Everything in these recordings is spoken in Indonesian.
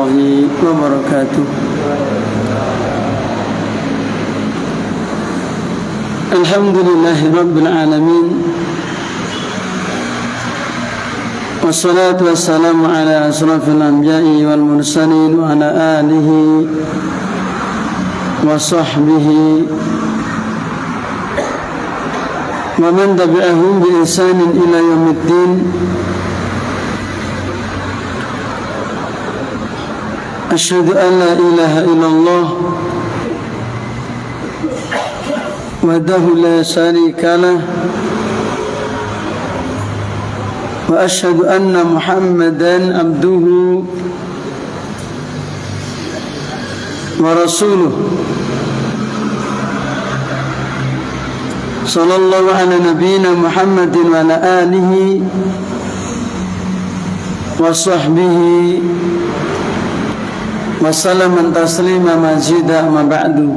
warahmatullahi wabarakatuh. Alhamdulillahi rabbil alamin. Wassalatu wassalamu ala asrafil anbiya'i wal mursalin wa ala alihi wa sahbihi wa man tabi'ahum bi ihsanin ila yaumiddin. Asyhadu an la ilaha illallah wahdahu la syarika lah wa asyhadu anna Muhammadan abduhu wa rasuluh. Sallallahu ala nabiyyina Muhammadin wa ala alihi wa sahbihi wa sallaman taslima mazida amma ba'du.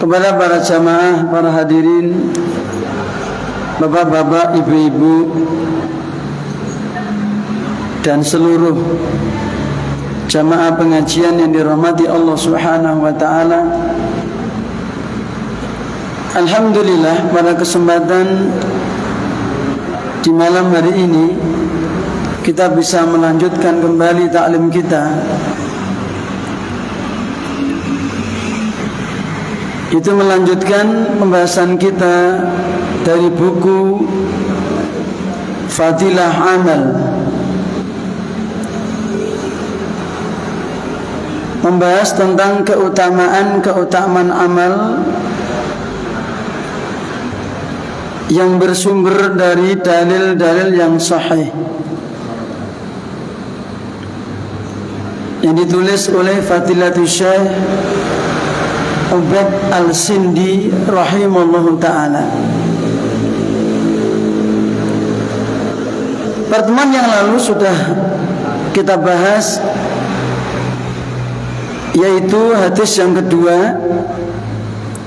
Kepada para jamaah, para hadirin, bapak-bapak, ibu-ibu, dan seluruh jamaah pengajian yang dirahmati Allah Subhanahu wa taala. Alhamdulillah, pada kesempatan di malam hari ini kita bisa melanjutkan kembali taklim kita, itu melanjutkan pembahasan kita dari buku Fadilah Amal, membahas tentang keutamaan amal yang bersumber dari dalil-dalil yang sahih, yang ditulis oleh Fadilatul Syekh Ubaid Al-Sindi rahimallahu ta'ala. Pertemuan yang lalu sudah kita bahas, yaitu hadis yang kedua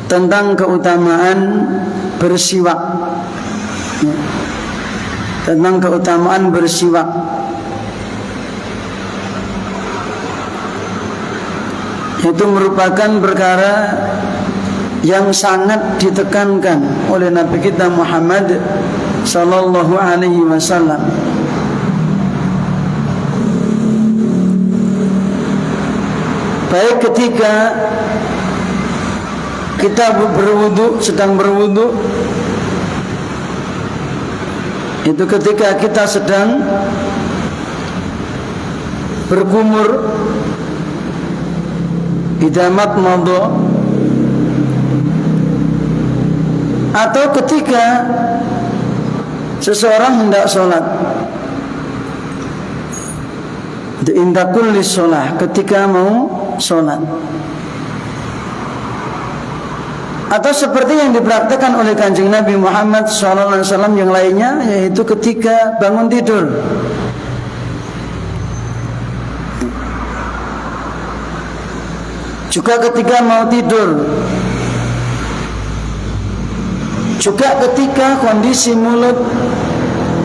tentang keutamaan bersiwak, tentang keutamaan bersiwak. Itu merupakan perkara yang sangat ditekankan oleh Nabi kita Muhammad sallallahu alaihi wasallam. Baik ketika kita sedang berwudu, itu ketika kita sedang berkumur, idamat madha, atau ketika seseorang hendak sholat, inda kulli sholah, ketika mau sholat, atau seperti yang dipraktikkan oleh Kanjeng Nabi Muhammad SAW yang lainnya, yaitu ketika bangun tidur. Juga ketika mau tidur, juga ketika kondisi mulut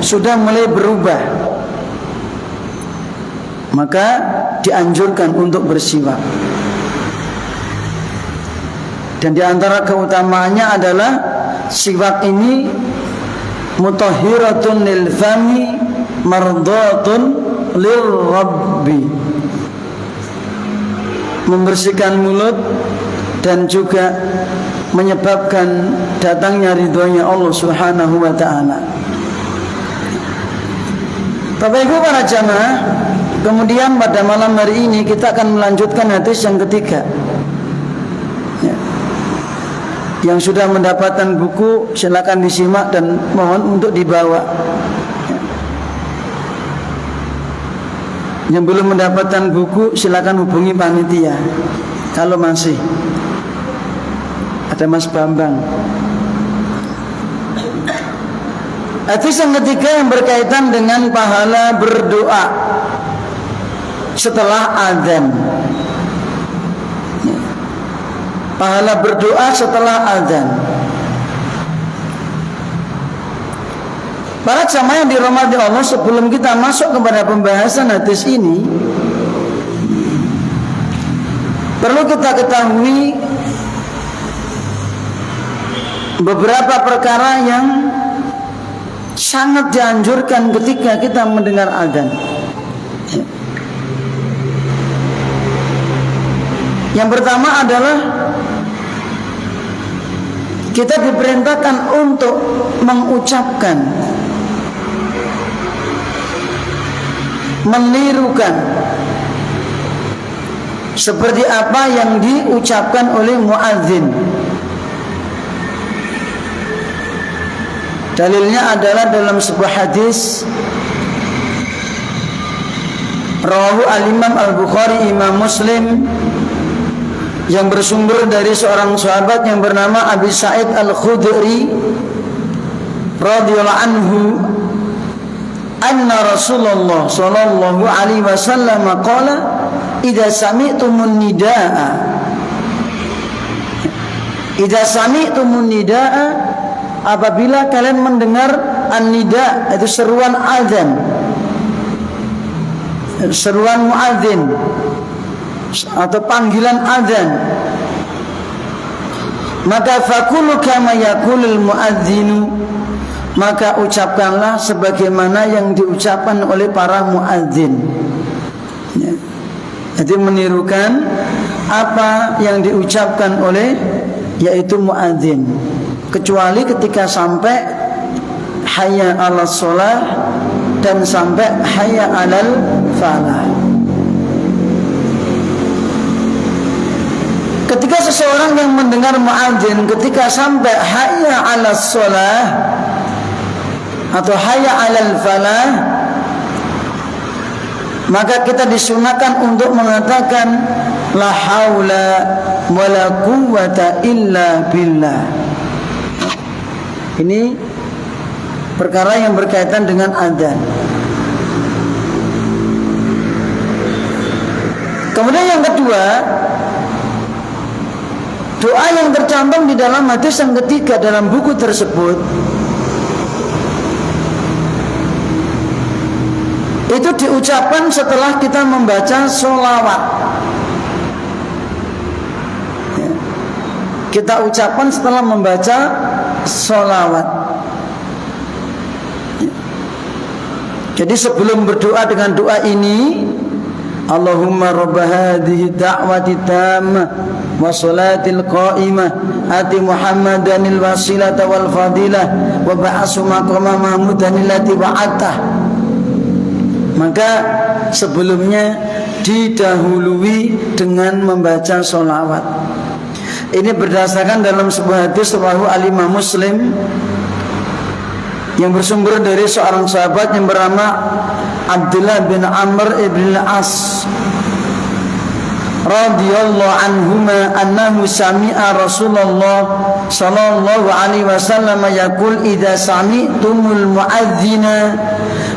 sudah mulai berubah, maka dianjurkan untuk bersiwak. Dan di antara keutamaannya adalah siwak ini mutahhiratun lil fami mardatun lir rabbi, membersihkan mulut dan juga menyebabkan datangnya ridhonya Allah Subhanahu wa ta'ala. Bapak Ibu para jamaah, kemudian pada malam hari ini kita akan melanjutkan hadis yang ketiga. Yang sudah mendapatkan buku silakan disimak dan mohon untuk dibawa. Yang belum mendapatkan buku silakan hubungi panitia. Kalau masih ada Mas Bambang. Hadis yang ketiga yang berkaitan dengan pahala berdoa setelah azan. Pahala berdoa setelah azan. Para jamaah yang dirahmati Allah, sebelum kita masuk kepada pembahasan hadis ini, perlu kita ketahui beberapa perkara yang sangat dianjurkan ketika kita mendengar adzan. Yang pertama adalah kita diperintahkan untuk mengucapkan, menirukan seperti apa yang diucapkan oleh muadzin. Dalilnya adalah dalam sebuah hadis rawahu al-Imam Al-Bukhari, Imam Muslim, yang bersumber dari seorang sahabat yang bernama Abi Sa'id Al-Khudri radhiyallahu anhu, anna Rasulullah sallallahu alaihi wasallam qala idza sami'tumun nidaa, apabila kalian mendengar an-nida, itu seruan azan, seruan muadzin atau panggilan azan, maka fakulu kama yaqulul muadzinu, maka ucapkanlah sebagaimana yang diucapkan oleh para muadzin. Ya. Jadi menirukan apa yang diucapkan oleh yaitu muadzin, kecuali ketika sampai hayya 'alas shalah dan sampai hayya 'alal falah. Ketika seseorang yang mendengar muadzin ketika sampai hayya 'alas shalah atau hayya 'alal falah, maka kita disunahkan untuk mengatakan la haula wala quwwata illa billah. Ini perkara yang berkaitan dengan adzan. Kemudian yang kedua, doa yang tercantum di dalam hadis yang ketiga dalam buku tersebut itu diucapkan setelah kita membaca sholawat. Kita ucapkan setelah membaca sholawat. Jadi sebelum berdoa dengan doa ini, Allahumma rabba hadhihi da'wati tammah wa salatil qa'imah ati Muhammadanil wasilata wal fadilah wa ba'asu maqama mahmudan allati wa'atah. Maka sebelumnya didahului dengan membaca sholawat. Ini berdasarkan dalam sebuah hadis rawahu al-Imam Muslim yang bersumber dari seorang sahabat yang bernama Abdullah bin Amr ibn al-As radhiyallahu anhuma annahu sami'a Rasulullah sallallahu alaihi wasallam yaqul idza sami'tumul muadzina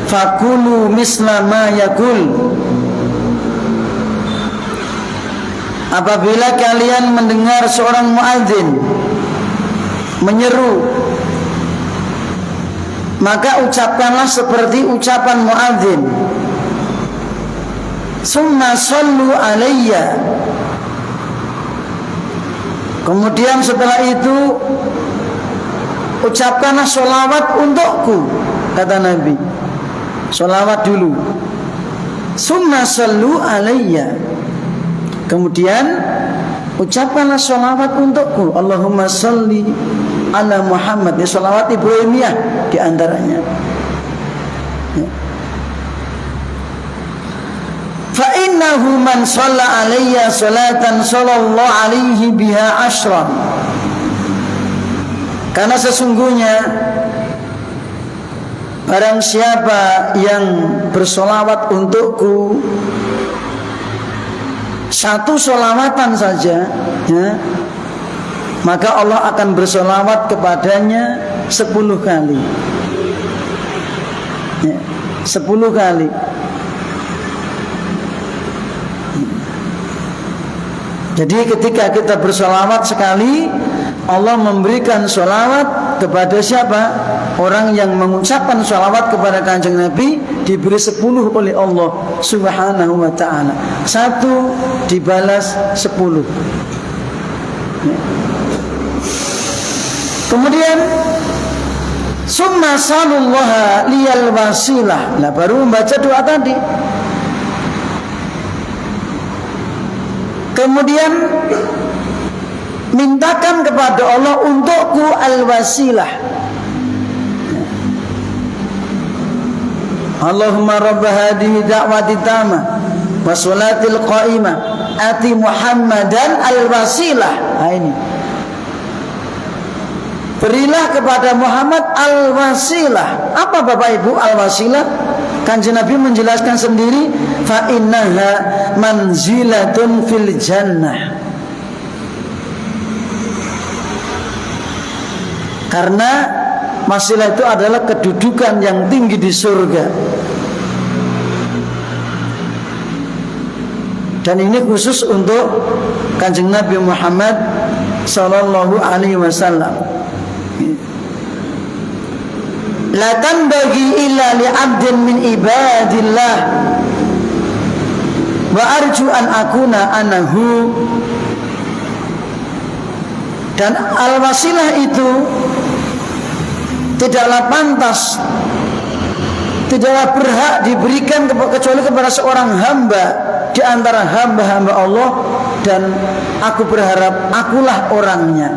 fakulu misla ma yaqul. Apabila kalian mendengar seorang muadzin menyeru, maka ucapkanlah seperti ucapan muadzin. Summa sallu alayya, kemudian setelah itu ucapkanlah sholawat untukku, kata Nabi. Sholawat dulu. Summa sallu alayya, kemudian ucapkanlah sholawat untukku. Allahumma salli ala Muhammad. Ini sholawat Ibrahimiyah diantaranya. Fa innahu man shalla alayya salatan sallallahu alaihi biha ashran. Karena sesungguhnya barang siapa yang bersolawat untukku satu solawatan saja, ya, maka Allah akan bersolawat kepadanya 10 kali, ya, 10 kali. Jadi ketika kita bersolawat sekali, Allah memberikan solawat kepada siapa? Orang yang mengucapkan sholawat kepada Kanjeng Nabi diberi 10 oleh Allah Subhanahu wa ta'ala. 1 dibalas 10. Kemudian summa salullaha liyal wasilah. Nah, baru membaca doa tadi. Kemudian mintakan kepada Allah untukku al-wasilah. Allahumma rabb hadhihi da'wati tamah wa sholatil qa'imah ati Muhammadan al-wasilah. Nah, ini. Berilah kepada Muhammad al-wasilah. Apa Bapak Ibu al-wasilah? Kanjeng Nabi menjelaskan sendiri, fa innaha manzilatun fil jannah. Karena wasilah itu adalah kedudukan yang tinggi di surga. Dan ini khusus untuk Kanjeng Nabi Muhammad sallallahu alaihi wasallam. La tanbaghi illa li'abdin min ibadillah wa arju an akuna anahu. Dan al-wasilah itu tidaklah pantas, tidaklah berhak diberikan kecuali kepada seorang hamba di antara hamba-hamba Allah, dan aku berharap akulah orangnya.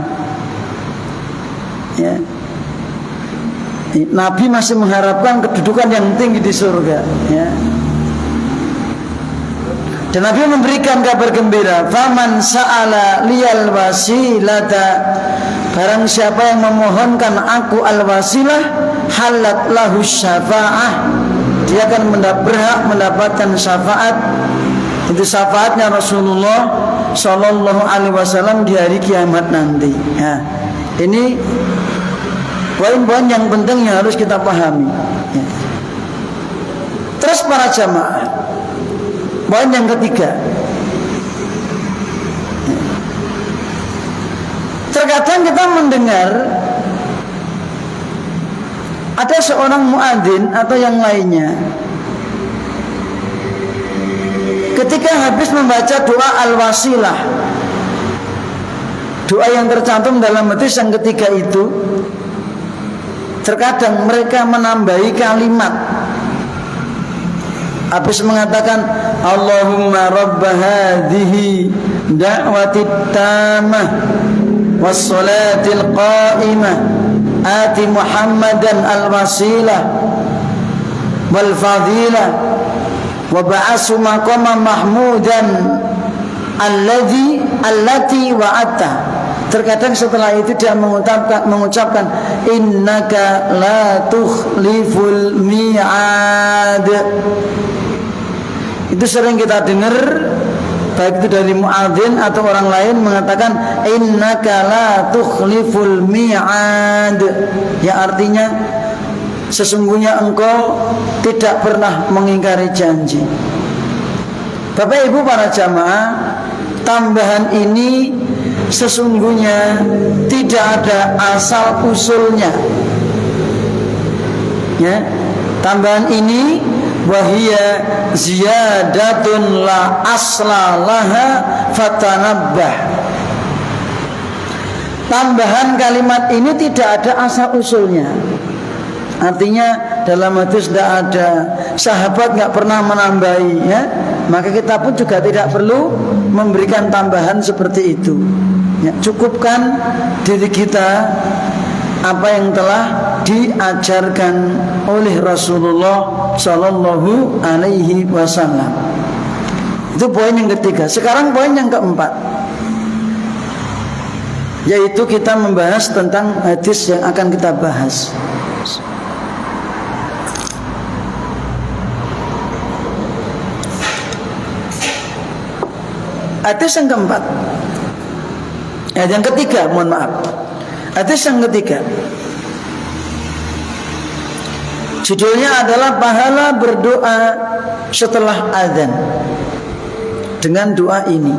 Ya. Nabi masih mengharapkan kedudukan yang tinggi di surga, ya. Dan Nabi memberikan kabar gembira, faman sa'ala liyal wasilata, barang siapa yang memohonkan aku al-wasilah, halat lahu syafa'ah, dia akan berhak mendapatkan syafaat. Itu syafaatnya Rasulullah sallallahu alaihi wasallam di hari kiamat nanti. Ya. Ini poin-poin yang penting yang harus kita pahami, ya. Terus para jamaah, poin yang ketiga, ya. Terkadang kita mendengar ada seorang muadzin atau yang lainnya, ketika habis membaca doa al-wasilah, doa yang tercantum dalam hadis yang ketiga itu, terkadang mereka menambahi kalimat. Habis mengatakan Allahumma rabb hadhihi da'watit tamah was sholatil qa'imah ati Muhammadan al-wasilah wal fadilah wa ba'asu maqaman mahmudan allati wa'ata. Terkadang setelah itu dia mengucapkan innaka la tukhliful mi'ad. Itu sering kita dengar, baik itu dari muadzin atau orang lain mengatakan innaka la tukhliful mi'ad, yang artinya sesungguhnya engkau tidak pernah mengingkari janji. Bapak Ibu para jamaah, tambahan ini sesungguhnya tidak ada asal usulnya, ya. Tambahan ini wahia ziyadatun la asla laha fatanabbah. Tambahan kalimat ini tidak ada asal usulnya. Artinya dalam hadis tidak ada, sahabat nggak pernah menambahi, ya. Maka kita pun juga tidak perlu memberikan tambahan seperti itu. Ya, cukupkan diri kita apa yang telah diajarkan oleh Rasulullah Sallallahu Alaihi Wasallam. Itu poin yang ketiga. Sekarang poin yang keempat, yaitu kita membahas tentang hadis yang akan kita bahas. Hadis yang keempat, yang ketiga, mohon maaf. Hadis yang ketiga, judulnya adalah pahala berdoa setelah azan dengan doa ini.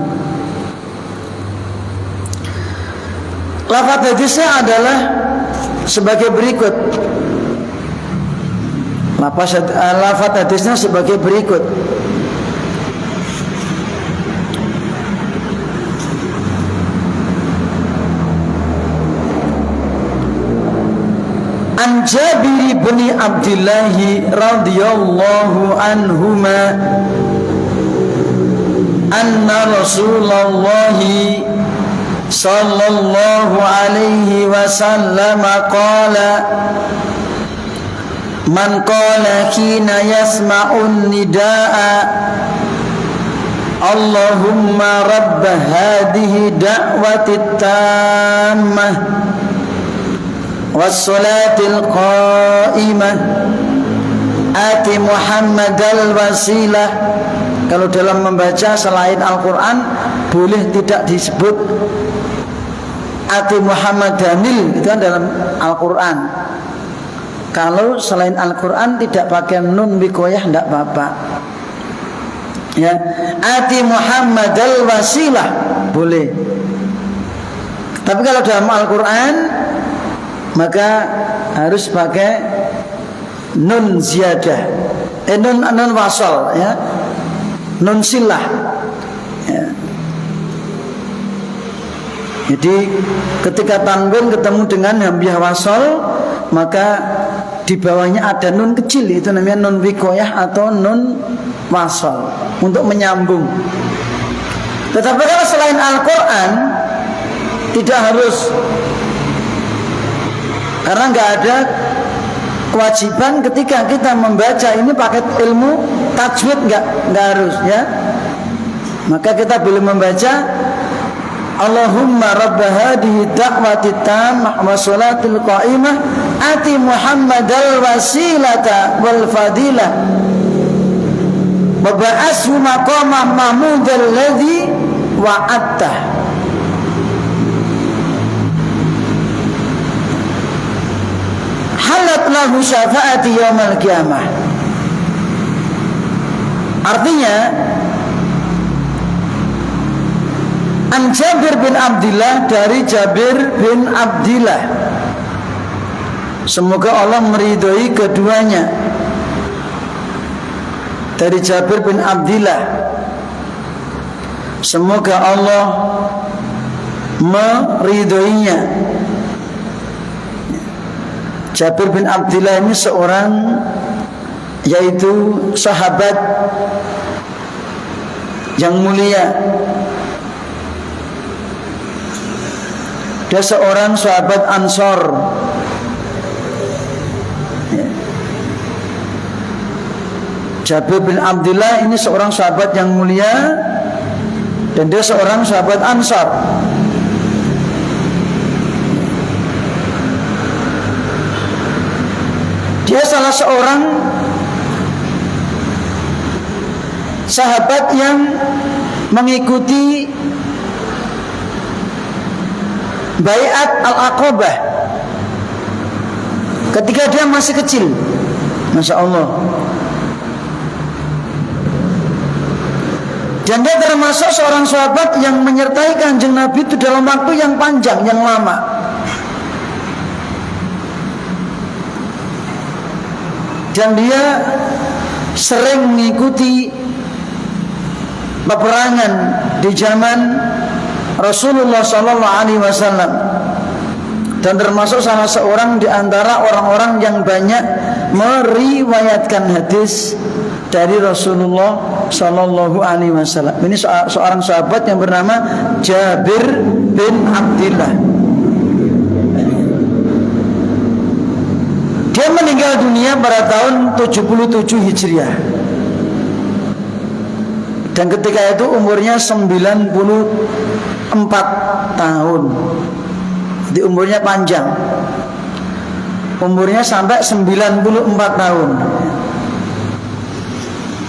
Lafaz hadisnya adalah sebagai berikut. Lafaz hadisnya sebagai berikut. An Jabir bin Abdullah radhiyallahu anhuma anna Rasulullah sallallahu alaihi wasallam qala man qala hina yasma'un nidaa Allahumma rabb hadhihi da'watit tammah wassalatil qa'imah ati Muhammadal wasilah. Kalau dalam membaca selain Al-Quran boleh tidak disebut ati Muhammadanil, itu kan dalam Al-Quran. Kalau selain Al-Quran tidak pakai nun wikoyah tidak apa-apa ya. Ati Muhammadal wasilah boleh, tapi kalau dalam Al-Quran maka harus pakai nun ziyadah, nun wasal ya, nun silah ya. Jadi ketika tanwin ketemu dengan hamzah wasal, maka di bawahnya ada nun kecil, itu namanya nun wikoyah atau nun wasal untuk menyambung. Tetapi kalau selain Al-Quran tidak harus, karena nggak ada kewajiban ketika kita membaca ini pakai ilmu tajwid, nggak harus ya. Maka kita boleh membaca Allahumma rabb hadhihi da'wati tammah wa sholatil qa'imah ati Muhammadal wasilata wal fadilah wa ba'ashu maqamah mahmudal ladzi wa'attah. Halat lahu syafaati yaumal qiyamah. Artinya An Jabir bin Abdullah, dari Jabir bin Abdullah, semoga Allah meridhoi keduanya. Dari Jabir bin Abdullah, semoga Allah meridhoinya. Jabir bin Abdullah ini seorang, yaitu sahabat yang mulia. Dia seorang sahabat Ansor. Jabir bin Abdullah ini seorang sahabat yang mulia, dan dia seorang sahabat Ansor. Dia salah seorang sahabat yang mengikuti Baiat Al-Aqabah ketika dia masih kecil. Masya Allah. Dan dia termasuk seorang sahabat yang menyertai Kanjeng Nabi itu dalam waktu yang panjang, yang lama. Dan dia sering mengikuti peperangan di zaman Rasulullah Sallallahu Alaihi Wasallam, dan termasuk salah seorang di antara orang-orang yang banyak meriwayatkan hadis dari Rasulullah Sallallahu Alaihi Wasallam. Ini seorang sahabat yang bernama Jabir bin Abdullah. Dia meninggal dunia pada tahun 77 Hijriah. Dan ketika itu umurnya 94 tahun. Jadi umurnya panjang. Umurnya sampai 94 tahun.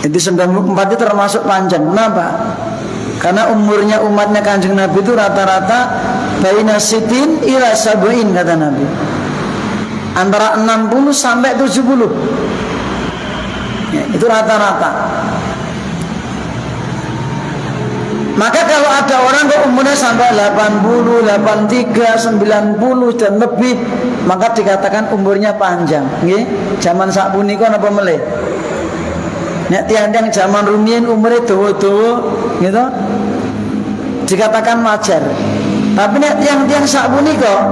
Jadi 94 itu termasuk panjang. Kenapa? Karena umurnya umatnya Kanjeng Nabi itu rata-rata baina sitin ila sab'in, kata Nabi. Antara 60 sampai 70. Ya, itu rata-rata. Maka kalau ada orang kok umurnya sampai 80, 83, 90 dan lebih, maka dikatakan umurnya panjang. Nggih, zaman sapunika napa melih? Nek tiang-tiang zaman rumiyin umure dawa-dawa gitu, dikatakan wajar. Tapi nek tiang-tiang sapunika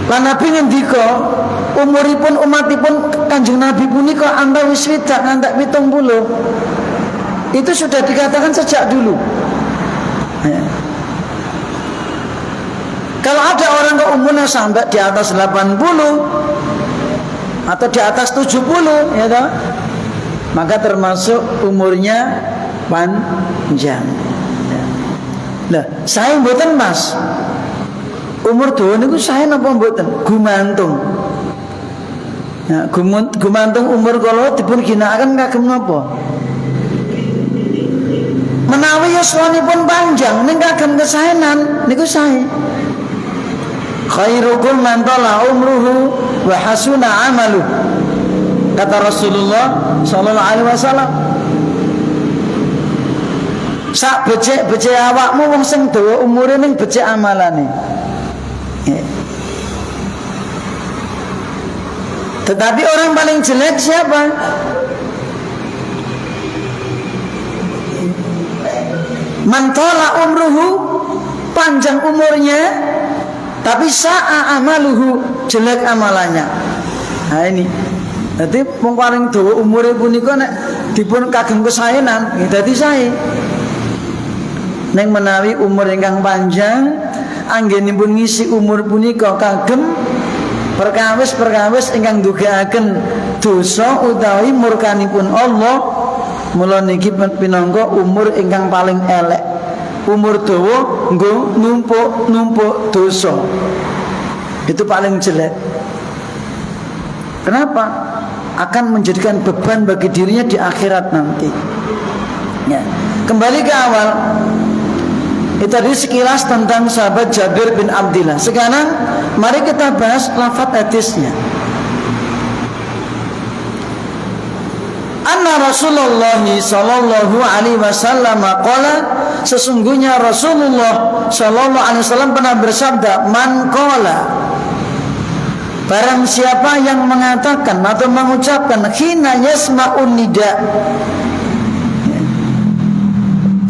lan Nabi ngendika umuripun umatipun Kanjeng Nabi punika antawis swidak ngantek 70. Itu sudah dikatakan sejak dulu. Ya. Kalau ada orang ke umurnya sampai di atas 80 atau di atas 70 ya toh, maka termasuk umurnya panjang. Ya. Lah, saya mboten Mas. Umur dawa niku saya napa mboten? Gumantung. Ya, gumantung umur kala dipun ginakaken kagem napa? Menawi yuswanipun panjang ning kagem kesaenan niku sae. Khairukum man tala umruhu wa hasuna amaluh. Kata Rasulullah sallallahu alaihi wasallam. Sak becik-becik awakmu wong sing dawa umure ning becik amalane. Tetapi orang paling jelek siapa? Mantola umruhu, panjang umurnya, tapi sa'a amaluhu, jelek amalannya. Nah ini, jadi wong paling dawa umure punika nek dipun kagem kesaenan, dadi sae. Neng menawi umur ingkang panjang, anggenipun ngisi umur punika kagem perkawis-perkawis ingkang ndugaaken dosa utawi murkanipun Allah. Mula niki pinangka umur ingkang paling elek. Umur dawa nggo numpuk dosa. Itu paling jelek. Kenapa? Akan menjadikan beban bagi dirinya di akhirat nanti. Ya. Kembali ke awal. Itu tadi sekilas tentang sahabat Jabir bin Abdillah. Sekarang mari kita bahas lafaz hadisnya. Anna Rasulullah sallallahu alaihi wasallam qala, sesungguhnya Rasulullah sallallahu alaihi wasallam pernah bersabda, man qala, barang siapa yang mengatakan atau mengucapkan hina yasma'un nida,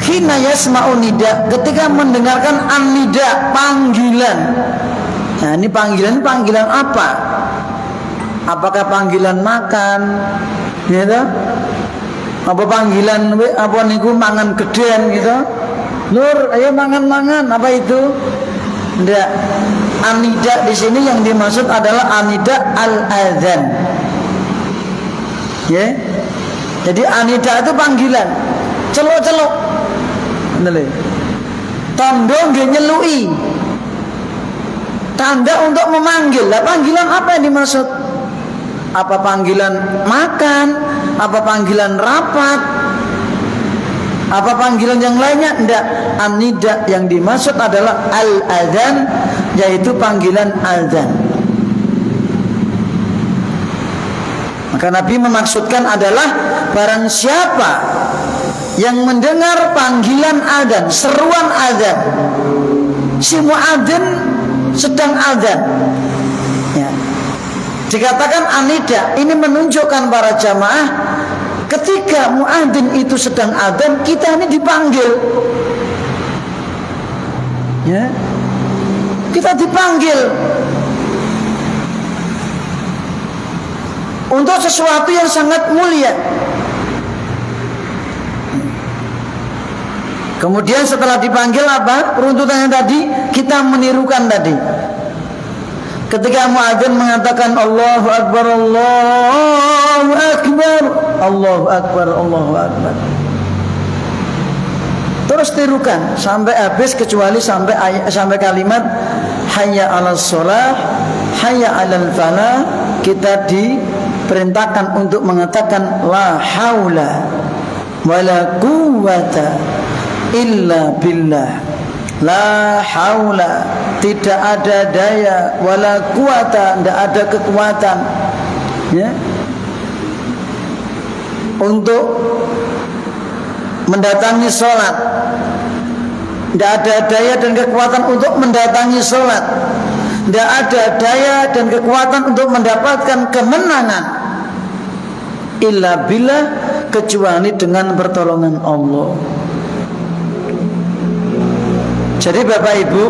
hina yasma'un nida, ketika mendengarkan an-nida, panggilan. Nah, ini panggilan apa? Apakah panggilan makan? Gitu? Apa panggilan apa niku mangan geden gitu? Nur, ayo mangan-mangan, apa itu? Ndak. An-nida di sini yang dimaksud adalah an-nida al-adzan. Ya. Jadi an-nida itu panggilan. Celuk-celuk. Nele. Tanda nggih nyelui. Tanda untuk memanggil. Lah panggilan apa yang dimaksud? Apa panggilan makan? Apa panggilan rapat? Apa panggilan yang lainnya? Tidak. An-nida yang dimaksud adalah al-adzan, yaitu panggilan azan. Maka Nabi memaksudkan adalah barang siapa yang mendengar panggilan adzan, seruan adzan, si muadzin sedang adzan, ya. Dikatakan an-nida, ini menunjukkan para jamaah ketika muadzin itu sedang adzan, kita ini dipanggil, ya. Kita dipanggil untuk sesuatu yang sangat mulia. Kemudian setelah dipanggil apa? Runtutannya tadi kita menirukan tadi. Ketika muadzin mengatakan Allahu Akbar, Allahu Akbar, Allahu Akbar, Allahu Akbar, terus tirukan sampai habis, kecuali sampai kalimat hayya 'alas shalah, hayya 'alal falah. Kita diperintahkan untuk mengatakan la haula wala quwwata illa billah. La haula, tidak ada daya, wala quwata, tidak ada kekuatan, ya. untuk mendatangi sholat, tidak ada daya dan kekuatan untuk mendatangi sholat, tidak ada daya dan kekuatan untuk mendapatkan kemenangan illa billah, kecuali dengan pertolongan Allah. Jadi Bapak Ibu,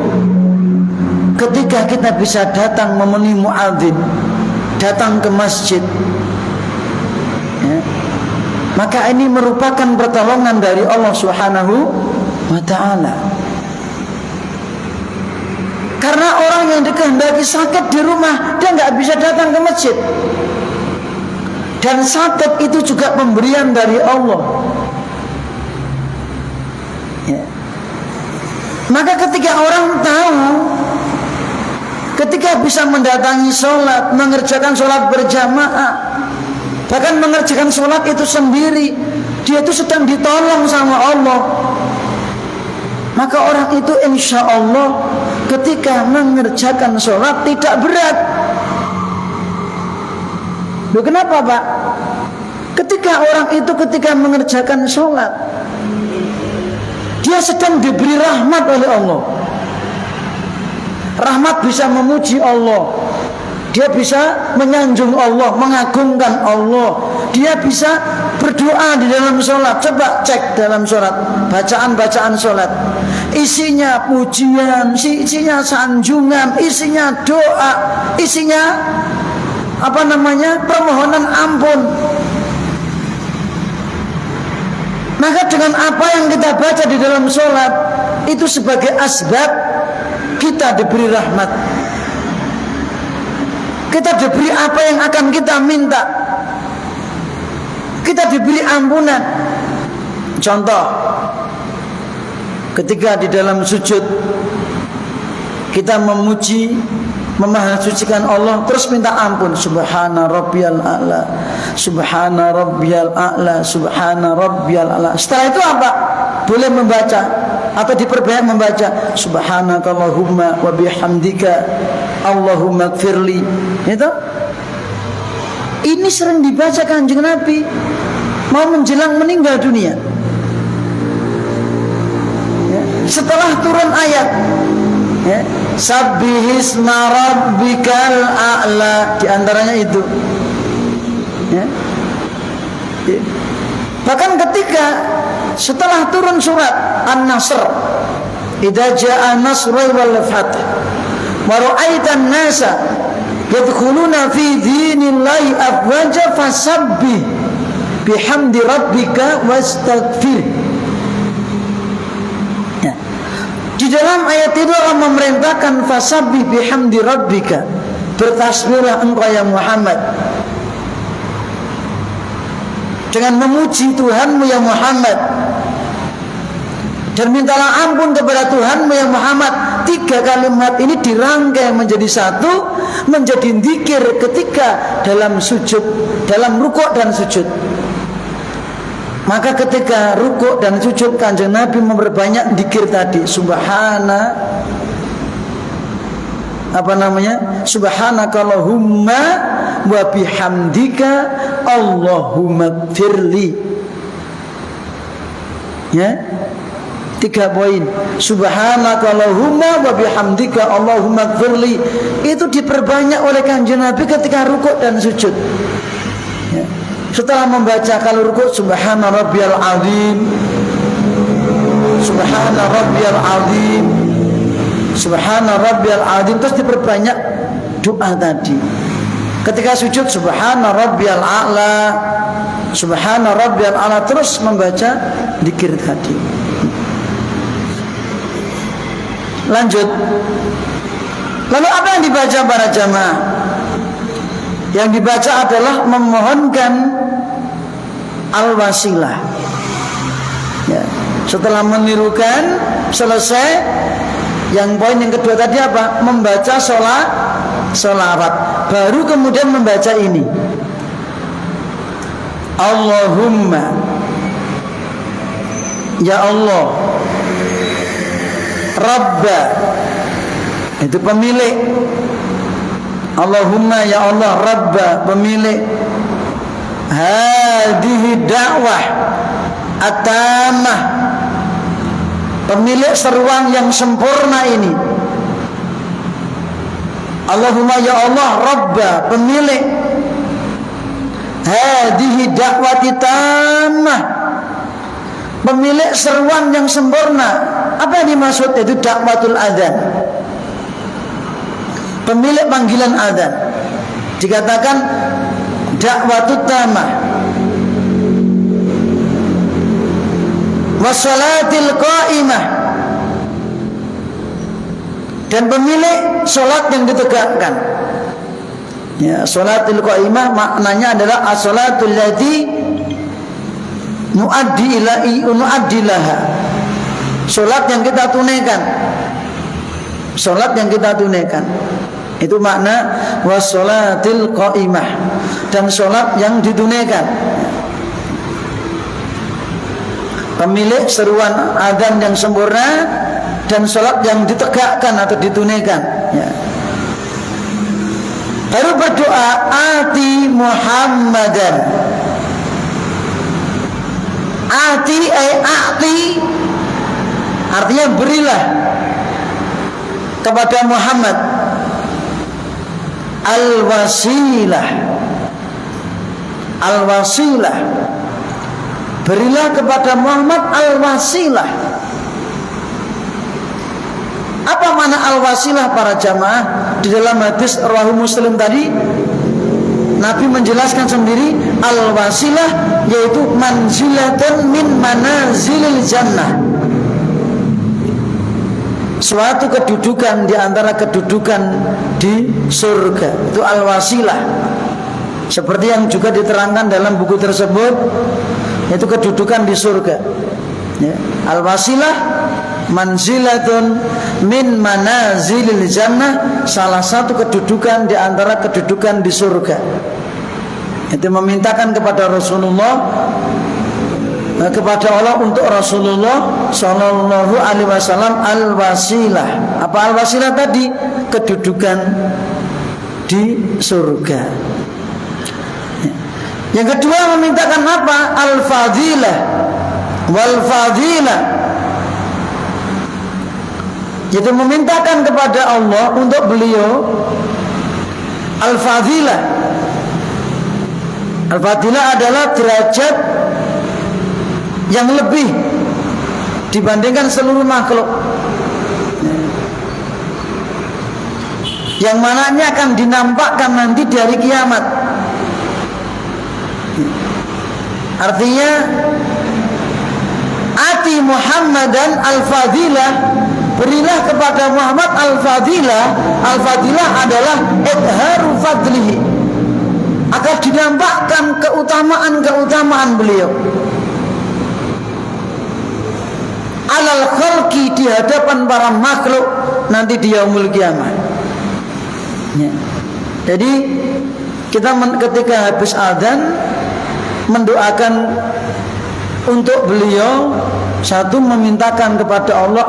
ketika kita bisa datang memenuhi muadzin, datang ke masjid, ya, maka ini merupakan pertolongan dari Allah Subhanahu wa ta'ala. Karena orang yang dikehendaki sakit di rumah, dia nggak bisa datang ke masjid. Dan sakit itu juga pemberian dari Allah, ya. Maka ketika orang tahu, ketika bisa mendatangi sholat, mengerjakan sholat berjamaah, bahkan mengerjakan sholat itu sendiri, dia itu sedang ditolong sama Allah. Maka orang itu insya Allah ketika mengerjakan sholat tidak berat. Loh, kenapa Pak? Ketika orang itu ketika mengerjakan sholat, dia sedang diberi rahmat oleh Allah. Rahmat bisa memuji Allah, dia bisa menyanjung Allah, mengagungkan Allah, dia bisa berdoa di dalam sholat. Coba cek dalam sholat, bacaan-bacaan sholat, isinya pujian, isinya sanjungan, isinya doa, isinya permohonan ampun. Maka dengan apa yang kita baca di dalam sholat, itu sebagai asbab kita diberi rahmat, kita diberi apa yang akan kita minta, kita diberi ampunan. Contoh, ketika di dalam sujud kita memuji, memahasucikan Allah, terus minta ampun, subhana rabbiyal a'la, subhana rabbiyal a'la, subhana rabbiyal a'la. Setelah itu apa? Boleh membaca atau diperbanyak membaca subhanakallahumma wa bihamdika Allahumma gfirli. Itu ini sering dibaca Kanjeng Nabi mau menjelang meninggal dunia, ya. Setelah turun ayat, ya, sabbihisma rabbikal a'la, di antaranya itu, ya. Bahkan ketika setelah turun surat An-Nasr, idza jaa nasru wal fath wa ra'aitan nasa yadkhuluna fi dinillahi afwaja fasabbih bihamdi rabbika wastaghfir. Ya. Di dalam ayat itu Allah memerintahkan fasabbih bihamdi rabbika, bertasbihlah engkau ya Muhammad dengan memuji Tuhanmu ya Muhammad, dan mintalah ampun kepada Tuhanmu ya Muhammad. 3 kalimat ini dirangkai menjadi satu, menjadi zikir ketika dalam sujud, dalam rukuk dan sujud. Maka ketika rukuk dan sujud, Kanjeng Nabi memperbanyak zikir tadi, subhanakallahumma wa bihamdika Allahumma gfirli. Ya, 3 poin. Subhanakallahumma wa bihamdika Allahumma gfirli itu diperbanyak oleh Kanjeng Nabi ketika rukuk dan sujud, ya. Setelah membaca, kalau rukuk subhana rabbiyal azim, subhana rabbiyal azim, subhana rabbiyal azim, terus diperbanyak doa tadi. Ketika sujud subhana rabbiyal a'la, subhana rabbiyal a'la, terus membaca zikir tadi. Lanjut. Lalu apa yang dibaca para jamaah? Yang dibaca adalah memohonkan al-wasilah, ya. Setelah menirukan selesai, yang poin yang kedua tadi apa? Membaca sholawat. Baru kemudian membaca ini, Allahumma, ya Allah, Rabba, itu pemilik. Allahumma, ya Allah, Rabba, pemilik. hadhihi dakwah at-tammah, pemilik seruan yang sempurna ini. Allahumma ya Allah Rabba, pemilik hadhihi dakwati tammah, pemilik seruan yang sempurna. Apa yang dimaksud? Itu dakwatul adzan, pemilik panggilan adzan. Dikatakan dakwatut tammah wassalatil qaimah, dan pemilik salat yang ditegakkan. Ya, salatul qaimah maknanya adalah as-salatul lati nuaddi laha, salat yang kita tunaikan, salat yang kita tunaikan. Itu makna wassalatil qaimah, dan salat yang ditunaikan. Pemilik seruan adzan yang sempurna dan salat yang ditegakkan atau ditunaikan, ya. Baru berdoa ati Muhammadan. Ati ati artinya berilah kepada Muhammad al-wasilah. Al-wasilah, berilah kepada Muhammad al-wasilah. Apa makna al-wasilah para jamaah? Di dalam hadis rawahu Muslim tadi, Nabi menjelaskan sendiri al-wasilah yaitu manzilatun min manazilil jannah, suatu kedudukan di antara kedudukan di surga. Itu al-wasilah, seperti yang juga diterangkan dalam buku tersebut, yaitu kedudukan di surga, ya. Al-wasilah manzilatun min manazilil jannah, salah satu kedudukan di antara kedudukan di surga. Itu memintakan kepada Rasulullah, kepada Allah untuk Rasulullah Sallallahu Alaihi Wasallam al-wasilah. Apa al-wasilah tadi? Kedudukan di surga. Yang kedua memintakan apa? Al-fadilah wal fadilah, yaitu memintakan kepada Allah untuk beliau al-fadilah. Al-fadilah adalah derajat yang lebih dibandingkan seluruh makhluk, yang mananya akan dinampakkan nanti di hari kiamat. Artinya ati Muhammadan al-fadilah, berilah kepada Muhammad al-fadilah. Al-fadilah adalah idharu fadlihi, agar dinampakkan keutamaan beliau alal khalqi, di hadapan para makhluk nanti di yaumul kiamah, ya. Jadi kita ketika habis adzan mendoakan untuk beliau, satu memintakan kepada Allah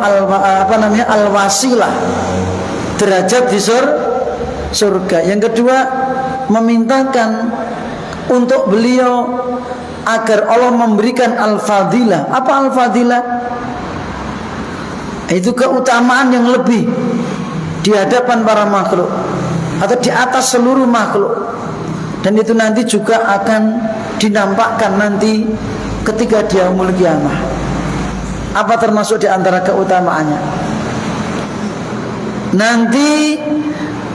al-wasilah, derajat di surga. Yang kedua memintakan untuk beliau agar Allah memberikan al-fadilah. Apa al-fadilah? Itu keutamaan yang lebih di hadapan para makhluk atau di atas seluruh makhluk, dan itu nanti juga akan dinampakkan nanti ketika dia yaumul kiamah. Apa termasuk di antara keutamaannya? Nanti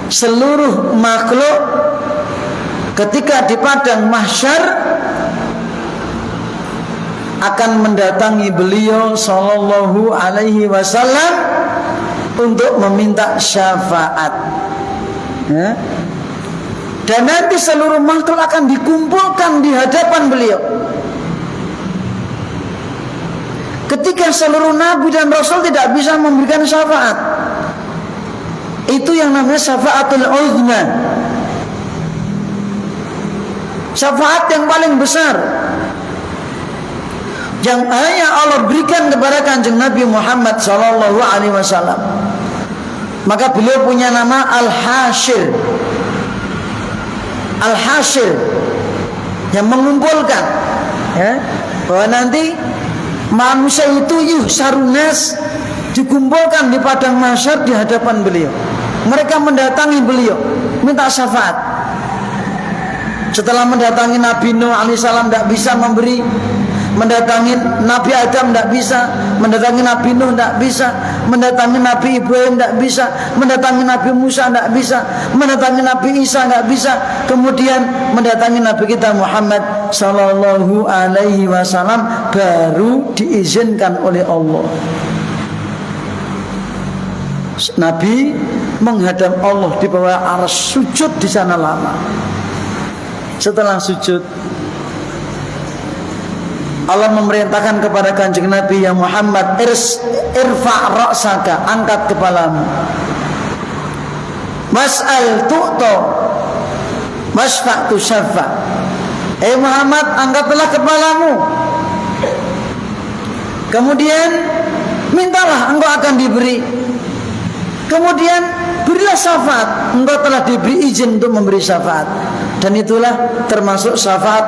seluruh makhluk ketika di padang mahsyar akan mendatangi beliau Sallallahu Alaihi Wasallam untuk meminta syafaat, ya. Dan nanti seluruh makhluk akan dikumpulkan di hadapan beliau. Ketika seluruh nabi dan rasul tidak bisa memberikan syafaat, itu yang namanya syafaatul uzma, syafaat yang paling besar, yang hanya Allah berikan kepada Kanjeng Nabi Muhammad Sallallahu Alaihi Wasallam. Maka beliau punya nama Al-Hashir. Al-Hashir yang mengumpulkan, ya, bahwa nanti manusia itu yuhsarunas, dikumpulkan di padang mahsyar di hadapan beliau. Mereka mendatangi beliau, minta syafaat. Setelah mendatangi Nabi Nuh alaihissalam tidak bisa memberi, mendatangi Nabi Adam tidak bisa, mendatangi Nabi Nuh tidak bisa, mendatangi Nabi Ibrahim tidak bisa, mendatangi Nabi Musa tidak bisa, mendatangi Nabi Isa tidak bisa, kemudian mendatangi Nabi kita Muhammad sallallahu alaihi wasallam baru diizinkan oleh Allah. Nabi menghadap Allah di bawah arsy, sujud di sana lama. Setelah sujud, Allah memerintahkan kepada kanjeng Nabi, ya Muhammad, irfa' ra'saka, angkat kepalamu. Mas'al tu'to, wasfa' tusaffa. Muhammad, angkatlah kepalamu. Kemudian mintalah, engkau akan diberi. Kemudian berilah syafaat, engkau telah diberi izin untuk memberi syafaat. Dan itulah termasuk syafaat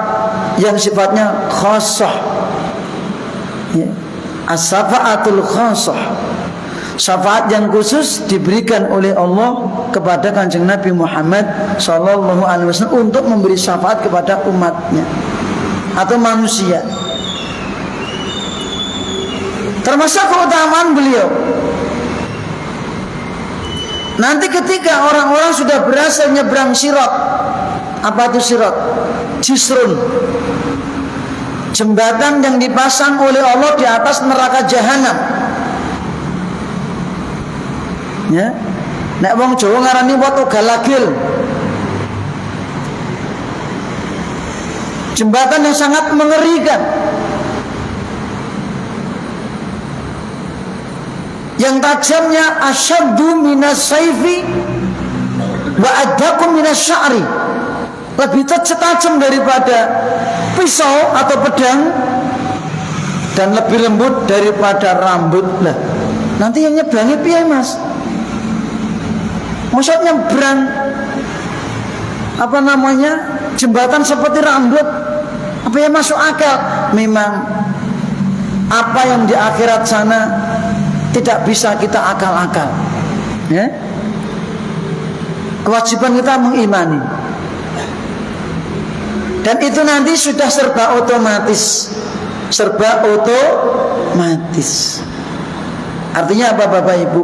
yang sifatnya khassah, ya. As-syafaatul khassah, syafaat yang khusus diberikan oleh Allah kepada kanjeng Nabi Muhammad sallallahu alaihi wasallam untuk memberi syafaat kepada umatnya atau manusia. Termasuk keutamaan beliau. Nanti ketika orang-orang sudah berhasil nyebrang sirat. Apa itu sirat? Jisrun, jembatan yang dipasang oleh Allah di atas neraka jahanam. Ya, nek wong Jawa ngarani watu galagil. Jembatan yang sangat mengerikan, yang tajamnya asyaddu minas saifi wa addakum minas sya'ri, lebih tajam daripada pisau atau pedang dan lebih lembut daripada rambut. Lah, nanti yang nyebrangi piye, Mas? Maksudnya nyebrang jembatan seperti rambut, apa yang masuk akal? Memang apa yang di akhirat sana tidak bisa kita akal-akal, ya. Kewajiban kita mengimani. Dan itu nanti sudah serba otomatis. Artinya apa, Bapak Ibu?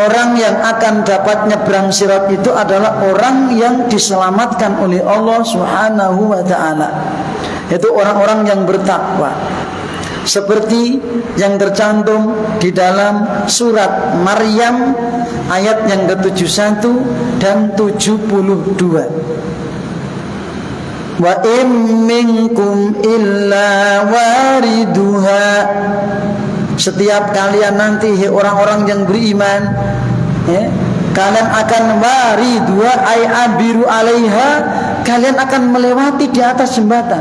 Orang yang akan dapat nyebrang sirat itu adalah orang yang diselamatkan oleh Allah Subhanahu wa ta'ala. Itu orang-orang yang bertakwa, seperti yang tercantum di dalam surat Maryam ayat yang ke-71 dan 72. Wa in minkum illa wariduha, setiap kalian nanti orang-orang yang beriman, ya, kalian akan wariduha ay abiru alaiha, kalian akan melewati di atas jembatan.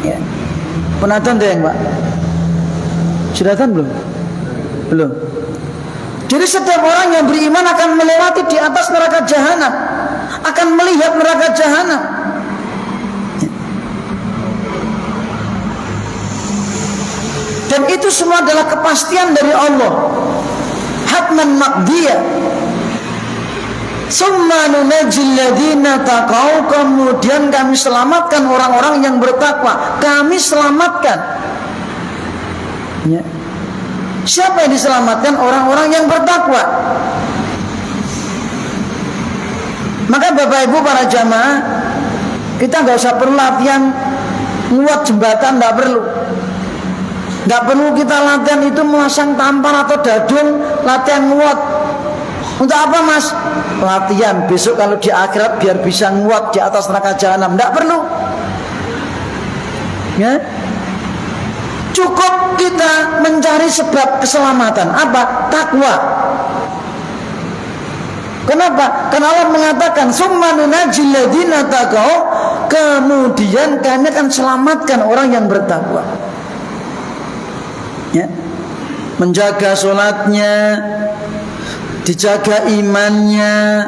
Ya. Penonton deh, Pak. Sudah tahu belum? Belum. Jadi setiap orang yang beriman akan melewati di atas neraka jahanam, akan melihat neraka jahanam. Dan itu semua adalah kepastian dari Allah, hatman maqdiyah. Summa nunajjil ladzina taqaw, kemudian kami selamatkan orang-orang yang bertakwa. Kami selamatkan, ya. Siapa yang diselamatkan? Orang-orang yang bertakwa. Maka Bapak Ibu para jamaah, kita nggak usah perlu latihan nguat jembatan, nggak perlu. Nggak perlu kita latihan itu memasang tampar atau dadung, latihan nguat. Untuk apa, Mas? Latihan besok kalau di akhirat biar bisa nguat di atas neraka jahanam. Nggak perlu, ya. Cukup kita mencari sebab keselamatan. Apa? Takwa. Kenapa? Karena Allah mengatakan summa nunajjil ladzina taqaw, kemudian kami akan selamatkan orang yang bertakwa, ya. Menjaga sholatnya, dijaga imannya,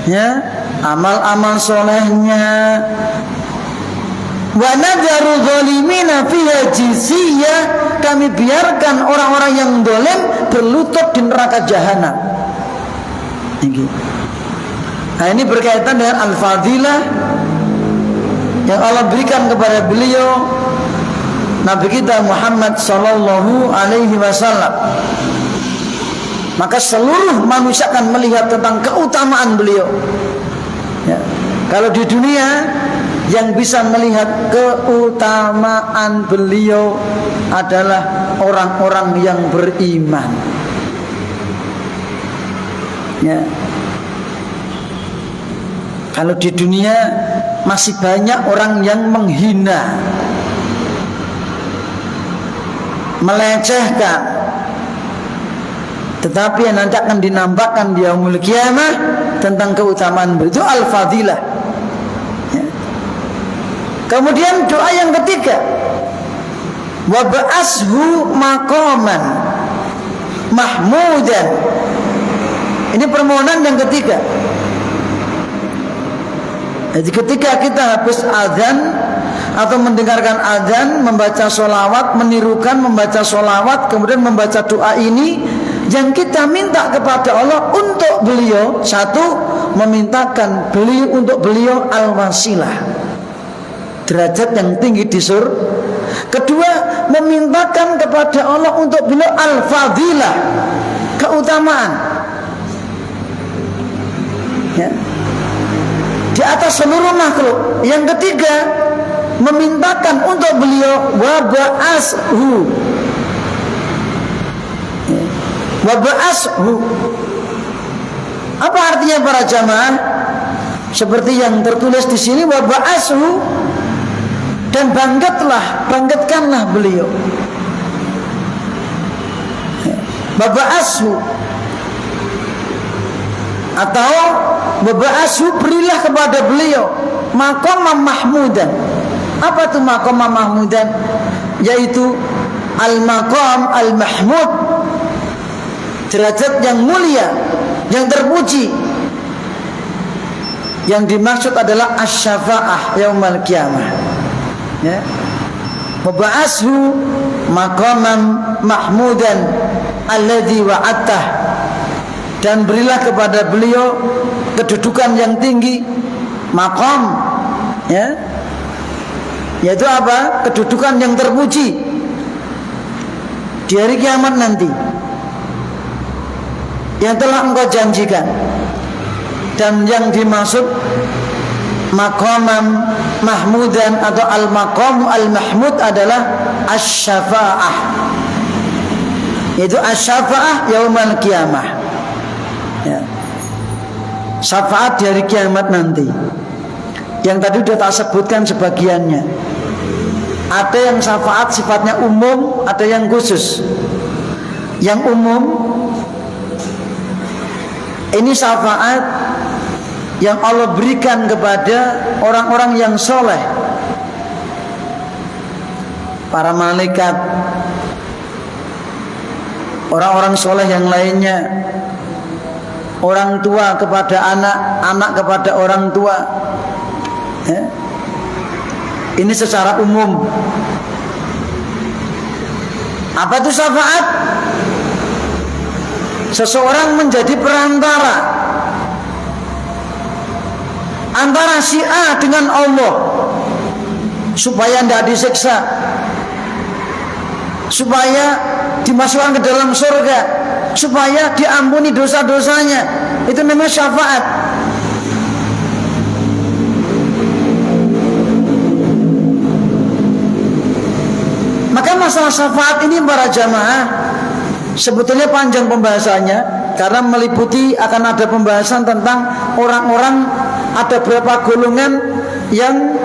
ya. amal-amal solehnya. Wa nadharu zalimina fiha jisiyah, kami biarkan orang-orang yang dolim berlutut di neraka jahanam. Nah, ini berkaitan dengan al-fadilah yang Allah berikan kepada beliau Nabi kita Muhammad sallallahu alaihi wasallam. Maka seluruh manusia akan melihat tentang keutamaan beliau. Ya. Kalau di dunia yang bisa melihat keutamaan beliau adalah orang-orang yang beriman. Ya. Kalau di dunia masih banyak orang yang menghina, melecehkan, tetapi yang nanti akan dinampakkan di yaumul qiyamah tentang keutamaan beliau itu al-fadilah. Ya. Kemudian doa yang ketiga, wa ba'ashu maqaman mahmudan. Ini permohonan yang ketiga. Jadi ketika kita habis azan atau mendengarkan azan, membaca sholawat, menirukan membaca sholawat, kemudian membaca doa ini, yang kita minta kepada Allah untuk beliau, satu, memintakan beliau untuk beliau al-wasilah, derajat yang tinggi di surga. Kedua, memintakan kepada Allah untuk beliau al-fadilah, keutamaan. Ya. Di atas seluruh makhluk. Yang ketiga, memintakan untuk beliau wa ba'ashu. Wa ba'ashu. Apa artinya para jamaah? Seperti yang tertulis di sini, wa ba'ashu, dan bangkitkanlah beliau. Wa ba'ashu, atau waba'ashu, berilah kepada beliau maqam mahmudan. Apa itu maqam mahmudan? Yaitu al-maqam al-mahmud, derajat yang mulia, yang terpuji. Yang dimaksud adalah asy-syafa'ah yaumul qiyamah. Ya. Waba'ashu maqaman mahmudan alladzi wa'adtah, dan berilah kepada beliau kedudukan yang tinggi, maqam, ya, yaitu apa? Kedudukan yang terpuji di hari kiamat nanti, yang telah engkau janjikan. Dan yang dimaksud maqamam mahmudan atau al-maqamu al-mahmud adalah asy-syafa'ah, yaitu asy-syafa'ah yaumul qiyamah. Ya. Syafaat di hari kiamat nanti. Yang tadi sudah tak sebutkan sebagiannya. Ada yang syafaat sifatnya umum, ada yang khusus. Yang umum ini syafaat yang Allah berikan kepada orang-orang yang soleh, para malaikat, orang-orang soleh yang lainnya, orang tua kepada anak, anak kepada orang tua. Ya. Ini secara umum. Apa itu syafaat? Seseorang menjadi perantara antara si A dengan Allah, supaya tidak disiksa, supaya dimasukkan ke dalam surga, supaya diampuni dosa-dosanya. Itu namanya syafaat. Maka masalah syafaat ini para jamaah sebetulnya panjang pembahasannya, karena meliputi akan ada pembahasan tentang orang-orang, ada beberapa golongan yang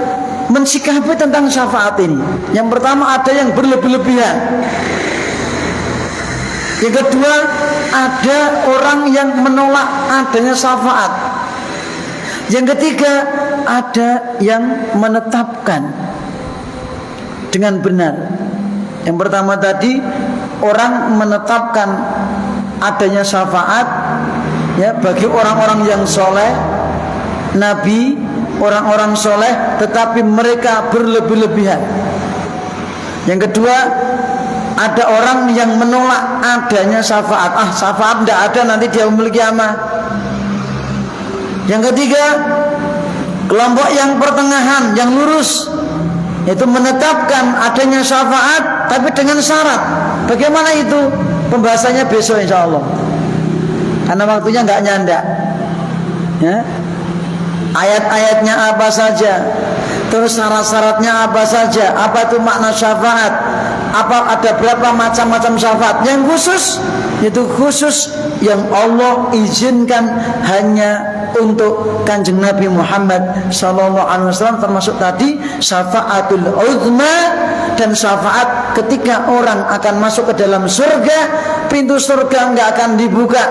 mensikapi tentang syafaat ini. Yang pertama, ada yang berlebih-lebihan. Yang kedua, ada orang yang menolak adanya syafaat. Yang ketiga, ada yang menetapkan dengan benar. Yang pertama tadi, orang menetapkan adanya syafaat, ya, bagi orang-orang yang soleh. nabi, orang-orang soleh, tetapi mereka berlebih-lebihan. Yang kedua, ada orang yang menolak adanya syafaat. Syafaat tidak ada, nanti dia memiliki kiamat. Yang ketiga, kelompok yang pertengahan, yang lurus, itu menetapkan adanya syafaat tapi dengan syarat. Bagaimana itu? Pembahasannya besok insya Allah, karena waktunya nggak nyandak ya. Ayat-ayatnya apa saja, terus syarat-syaratnya apa saja, apa itu makna syafaat, apa ada berapa macam-macam syafaat. Yang khusus itu khusus yang Allah izinkan hanya untuk Kanjeng Nabi Muhammad sallallahu alaihi wasallam, termasuk tadi syafaatul uzma, dan syafaat ketika orang akan masuk ke dalam surga, pintu surga enggak akan dibuka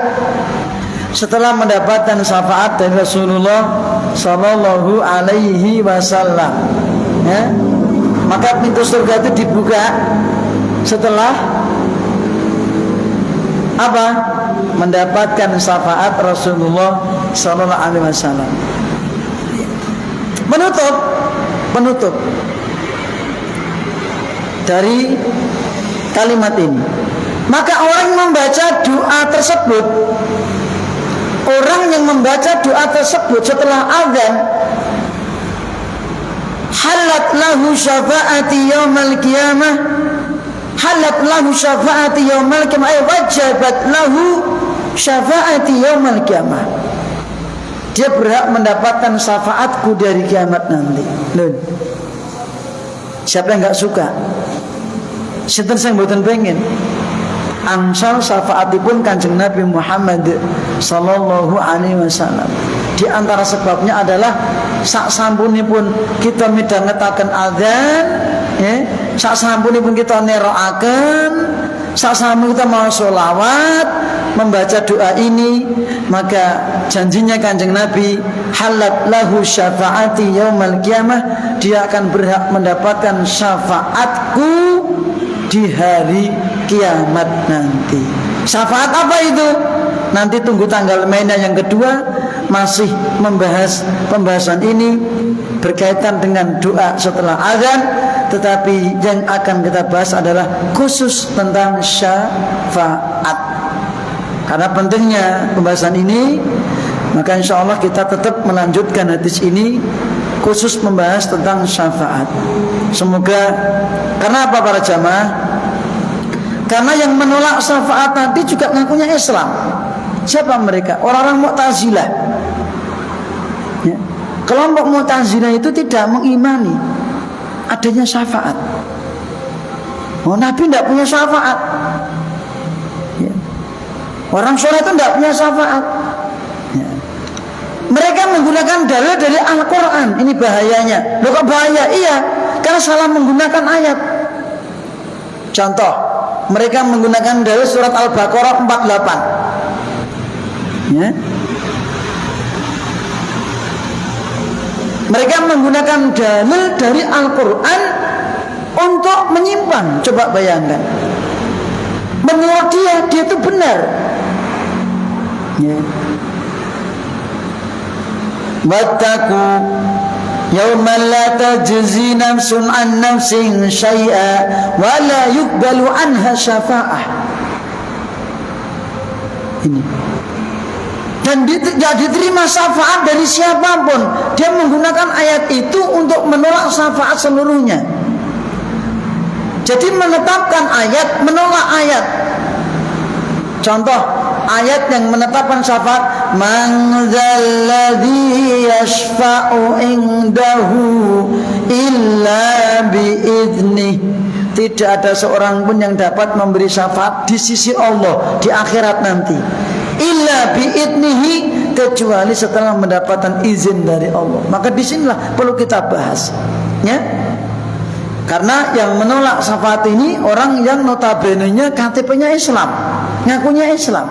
setelah mendapatkan syafaat dari Rasulullah sallallahu alaihi wasallam ya. Maka pintu surga itu dibuka setelah apa? Mendapatkan syafaat Rasulullah sallallahu alaihi wasallam. Penutup dari kalimat ini. Maka orang yang membaca doa tersebut, setelah azan, halat lahu syafaati yaumal qiyamah, ay wajabat lahu syafaati yaumal qiyamah. Dia berhak mendapatkan syafaatku dari kiamat nanti. Loh. Siapa yang enggak suka? Sinten sing mboten pengen angsal syafaatipun Kanjeng Nabi Muhammad sallallahu alaihi wasallam. Di antara sebabnya adalah sak sampunipun kita midhangetaken azan, sak sampunipun kita nerokaken, sak sampun kita mau sholawat, membaca doa ini, maka janjinya Kanjeng Nabi, halat lahu syafaati yaumal qiyamah, dia akan berhak mendapatkan syafaatku di hari kiamat nanti. Syafaat apa itu? Nanti tunggu tanggal mainnya yang kedua, masih membahas pembahasan ini berkaitan dengan doa setelah azan, tetapi yang akan kita bahas adalah khusus tentang syafaat. Karena pentingnya pembahasan ini, maka insya Allah kita tetap melanjutkan hadis ini khusus membahas tentang syafaat. Semoga, karena apa para jamaah? Karena yang menolak syafaat nanti juga ngakunya Islam. Siapa mereka? Orang-orang Mu'tazilah ya. Kelompok Mu'tazilah itu tidak mengimani adanya syafaat. Nabi tidak punya syafaat ya. Orang soleh itu tidak punya syafaat ya. Mereka menggunakan dalil dari Al-Quran. Ini bahayanya. Loh kok bahaya? Iya, karena salah menggunakan ayat. Contoh, mereka menggunakan dalil surat Al-Baqarah 48 ya. Mereka menggunakan dalil dari Al-Quran untuk menyimpang. Coba bayangkan, menurut dia itu benar ya. Wattaqu yawman la tajzi nafsun an nafsin syai'a wa la yuqbalu anha syafa'ah. Ini. Dan tidak diterima syafaat dari siapapun. Dia menggunakan ayat itu untuk menolak syafaat seluruhnya. Jadi menetapkan ayat, menolak ayat. Contoh ayat yang menetapkan syafaat, man dzalladzi yashfa'u indahu illa biidznih. Tidak ada seorang pun yang dapat memberi syafaat di sisi Allah di akhirat nanti, illa biidnihi, kecuali setelah mendapatkan izin dari Allah. Maka disinilah perlu kita bahas ya. Karena yang menolak syafaat ini orang yang notabene-nya KTP-nya Islam, ngakunya Islam.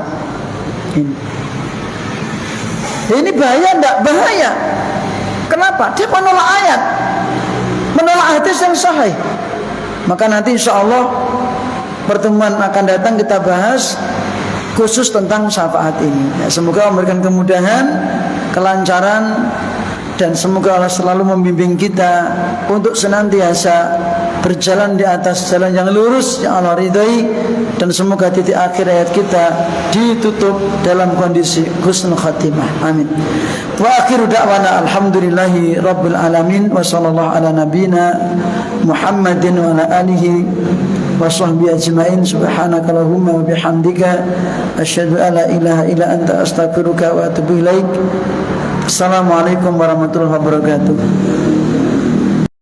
Ini bahaya enggak? Bahaya. Kenapa? Dia menolak ayat, menolak hadis yang sahih. Maka nanti insya Allah pertemuan akan datang kita bahas khusus tentang syafaat ini ya. Semoga memberikan kemudahan, kelancaran dan semoga Allah selalu membimbing kita untuk senantiasa berjalan di atas jalan yang lurus yang Allah ridhai, dan semoga titik akhir hayat kita ditutup dalam kondisi husnul khatimah. Amin. Wa akhiru da'wana alhamdulillahi rabbil alamin wa sallallahu ala nabiyyina Muhammadin wa ala alihi wa sahbihi ajma'in. Subhanakallahumma wa bihamdika asyhadu an la ilaha illa anta astaghfiruka wa atubu ilaik. Assalamualaikum warahmatullahi wabarakatuh.